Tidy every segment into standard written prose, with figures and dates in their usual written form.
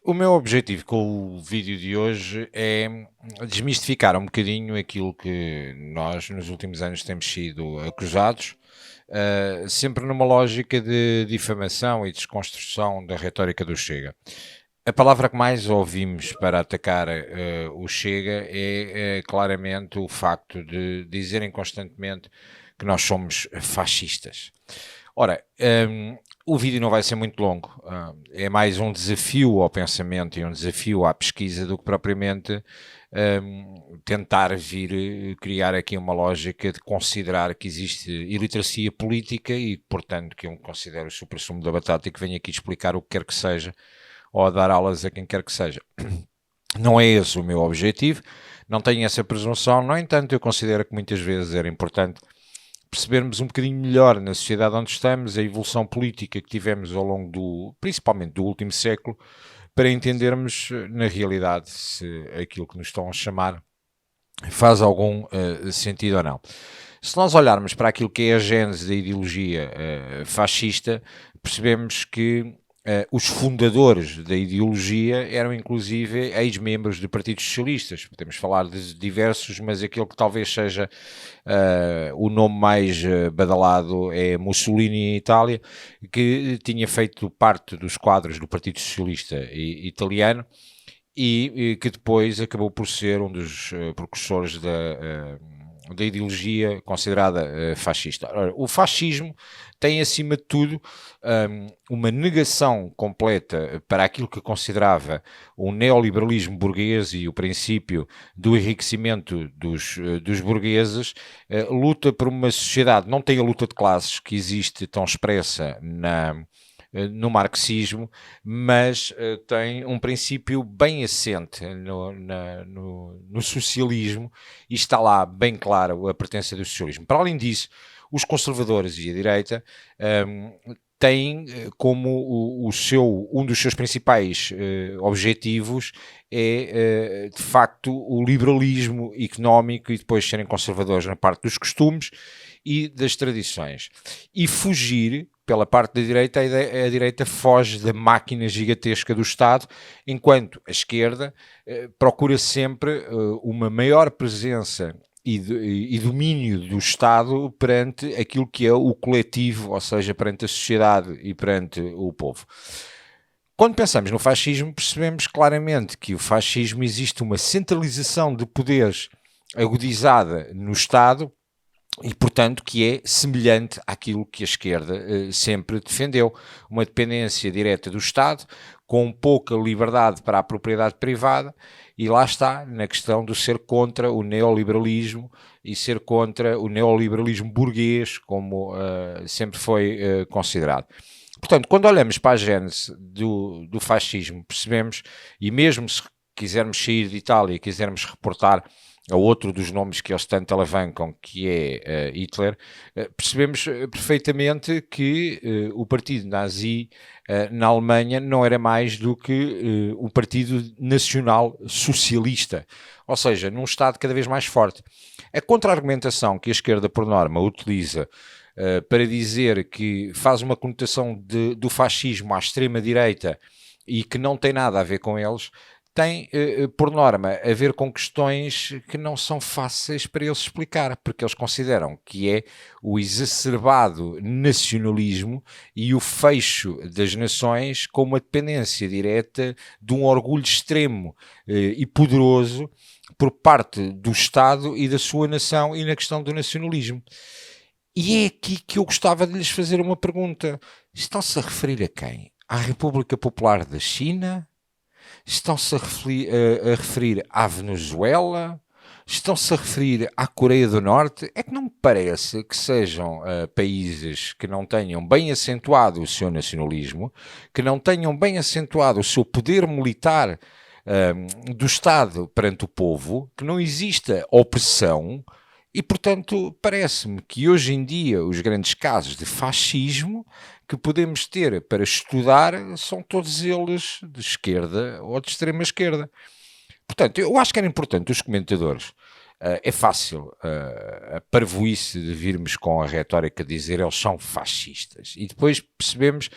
O meu objetivo com o vídeo de hoje é desmistificar um bocadinho aquilo que nós nos últimos anos temos sido acusados, sempre numa lógica de difamação e desconstrução da retórica do Chega. A palavra que mais ouvimos para atacar o Chega é claramente o facto de dizerem constantemente que nós somos fascistas. Ora, o vídeo não vai ser muito longo, é mais um desafio ao pensamento e um desafio à pesquisa do que propriamente tentar vir criar aqui uma lógica de considerar que existe iliteracia política e, portanto, que eu considero o supra-sumo da batata e que venho aqui explicar o que quer que seja ou a dar aulas a quem quer que seja. Não é esse o meu objetivo, não tenho essa presunção, no entanto eu considero que muitas vezes era importante percebermos um bocadinho melhor na sociedade onde estamos, a evolução política que tivemos ao longo principalmente do último século, para entendermos na realidade se aquilo que nos estão a chamar faz algum sentido ou não. Se nós olharmos para aquilo que é a gênese da ideologia fascista, percebemos que os fundadores da ideologia eram inclusive ex-membros de partidos socialistas. Podemos falar de diversos, mas aquele que talvez seja o nome mais badalado é Mussolini em Itália, que tinha feito parte dos quadros do Partido Socialista italiano e que depois acabou por ser um dos precursores da ideologia considerada fascista. Ora, o fascismo tem, acima de tudo, uma negação completa para aquilo que considerava o neoliberalismo burguês e o princípio do enriquecimento dos burgueses, luta por uma sociedade, não tem a luta de classes que existe tão expressa no marxismo, mas tem um princípio bem assente no socialismo e está lá bem claro a pertença do socialismo. Para além disso, os conservadores e a direita têm como um dos seus principais objetivos é, de facto, o liberalismo económico e depois serem conservadores na parte dos costumes e das tradições. E fugir, pela parte da direita, a direita foge da máquina gigantesca do Estado, enquanto a esquerda procura sempre uma maior presença e domínio do Estado perante aquilo que é o coletivo, ou seja, perante a sociedade e perante o povo. Quando pensamos no fascismo, percebemos claramente que o fascismo existe uma centralização de poderes agudizada no Estado e, portanto, que é semelhante àquilo que a esquerda sempre defendeu. Uma dependência direta do Estado, com pouca liberdade para a propriedade privada, e lá está, na questão de ser contra o neoliberalismo e ser contra o neoliberalismo burguês, como sempre foi considerado. Portanto, quando olhamos para a gênese do fascismo, percebemos, e mesmo se quisermos sair de Itália e quisermos reportar a outro dos nomes que eles tanto alavancam, que é Hitler, percebemos perfeitamente que o partido nazi na Alemanha não era mais do que um partido nacional socialista, ou seja, num Estado cada vez mais forte. A contra-argumentação que a esquerda, por norma, utiliza para dizer que faz uma conotação do fascismo à extrema-direita e que não tem nada a ver com eles, tem, por norma, a ver com questões que não são fáceis para eles explicar, porque eles consideram que é o exacerbado nacionalismo e o fecho das nações com uma dependência direta de um orgulho extremo e poderoso por parte do Estado e da sua nação e na questão do nacionalismo. E é aqui que eu gostava de lhes fazer uma pergunta. Estão-se a referir a quem? À República Popular da China? Estão-se a referir à Venezuela? Estão-se a referir à Coreia do Norte? É que não me parece que sejam países que não tenham bem acentuado o seu nacionalismo, que não tenham bem acentuado o seu poder militar do Estado perante o povo, que não exista opressão. E, portanto, parece-me que hoje em dia os grandes casos de fascismo que podemos ter para estudar são todos eles de esquerda ou de extrema esquerda. Portanto, eu acho que era importante os comentadores. É fácil a parvoíce de virmos com a retórica de dizer eles são fascistas. E depois percebemos,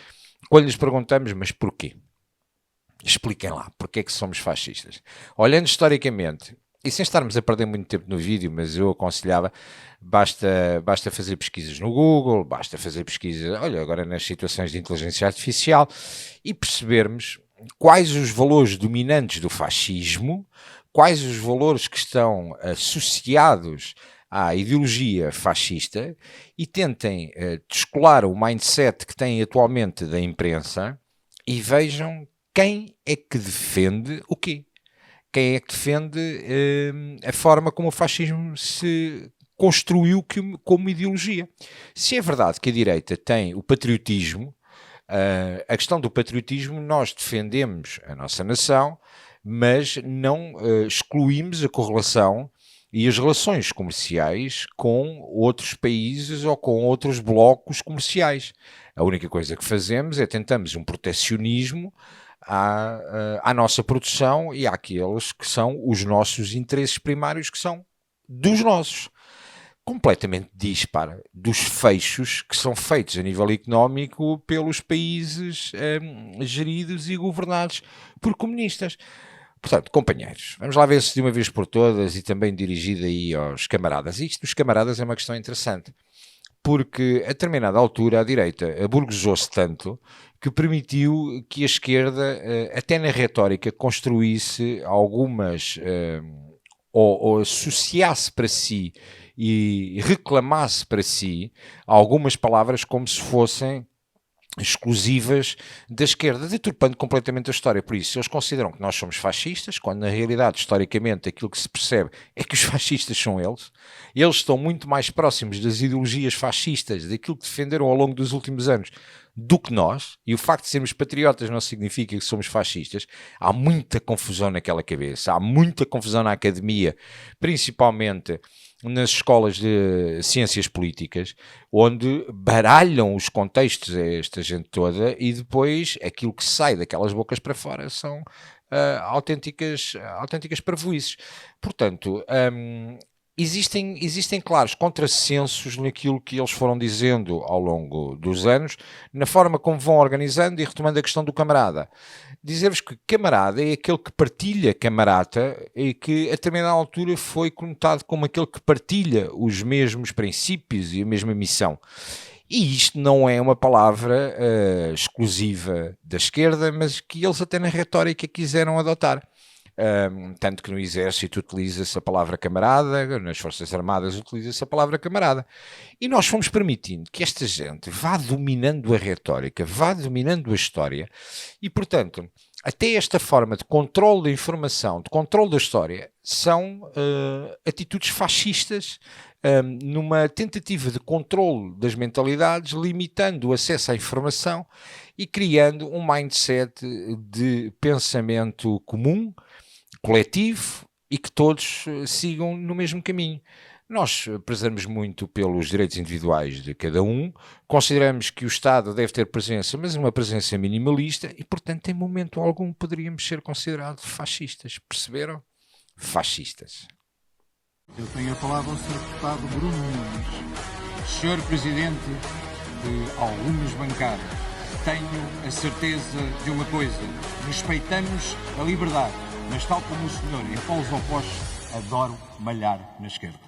quando lhes perguntamos, mas porquê? Expliquem lá, porque é que somos fascistas. Olhando historicamente, e sem estarmos a perder muito tempo no vídeo, mas eu aconselhava, basta fazer pesquisas no Google, basta fazer pesquisas, olha, agora nas situações de inteligência artificial, e percebermos quais os valores dominantes do fascismo, quais os valores que estão associados à ideologia fascista, e tentem descolar o mindset que têm atualmente da imprensa e vejam quem é que defende o quê? Quem é que defende a forma como o fascismo se construiu como ideologia? Se é verdade que a direita tem o patriotismo, a questão do patriotismo, nós defendemos a nossa nação, mas não excluímos a correlação e as relações comerciais com outros países ou com outros blocos comerciais. A única coisa que fazemos é tentamos um protecionismo à nossa produção e àqueles que são os nossos interesses primários, que são dos nossos. Completamente dispara dos fechos que são feitos a nível económico pelos países geridos e governados por comunistas. Portanto, companheiros, vamos lá ver se de uma vez por todas, e também dirigida aí aos camaradas. Isto dos camaradas é uma questão interessante, porque a determinada altura a direita aburguesou-se tanto que permitiu que a esquerda, até na retórica, construísse algumas, ou associasse para si e reclamasse para si algumas palavras como se fossem exclusivas da esquerda, deturpando completamente a história. Por isso, eles consideram que nós somos fascistas, quando na realidade, historicamente, aquilo que se percebe é que os fascistas são eles. Eles estão muito mais próximos das ideologias fascistas, daquilo que defenderam ao longo dos últimos anos, do que nós. E o facto de sermos patriotas não significa que somos fascistas. Há muita confusão naquela cabeça, há muita confusão na academia, principalmente nas escolas de ciências políticas, onde baralham os contextos a esta gente toda e depois aquilo que sai daquelas bocas para fora são autênticas parvoíces. Portanto, existem claros contrassensos naquilo que eles foram dizendo ao longo dos anos, na forma como vão organizando, e retomando a questão do camarada. Dizer-vos que camarada é aquele que partilha camarata e que a determinada altura foi conotado como aquele que partilha os mesmos princípios e a mesma missão. E isto não é uma palavra exclusiva da esquerda, mas que eles até na retórica quiseram adotar. Tanto que no exército utiliza-se a palavra camarada, nas forças armadas utiliza-se a palavra camarada. E nós fomos permitindo que esta gente vá dominando a retórica, vá dominando a história, e portanto, até esta forma de controle da informação, de controle da história, são atitudes fascistas, numa tentativa de controle das mentalidades, limitando o acesso à informação e criando um mindset de pensamento comum, coletivo, e que todos sigam no mesmo caminho. Nós prezamos muito pelos direitos individuais de cada um, consideramos que o Estado deve ter presença, mas uma presença minimalista, e portanto em momento algum poderíamos ser considerados fascistas. Perceberam? Fascistas. Eu tenho a palavra ao Sr. Deputado Bruno Nunes. Sr. Presidente de algumas bancadas, tenho a certeza de uma coisa: respeitamos a liberdade, mas tal como o senhor em polos opostos, adoro malhar na esquerda.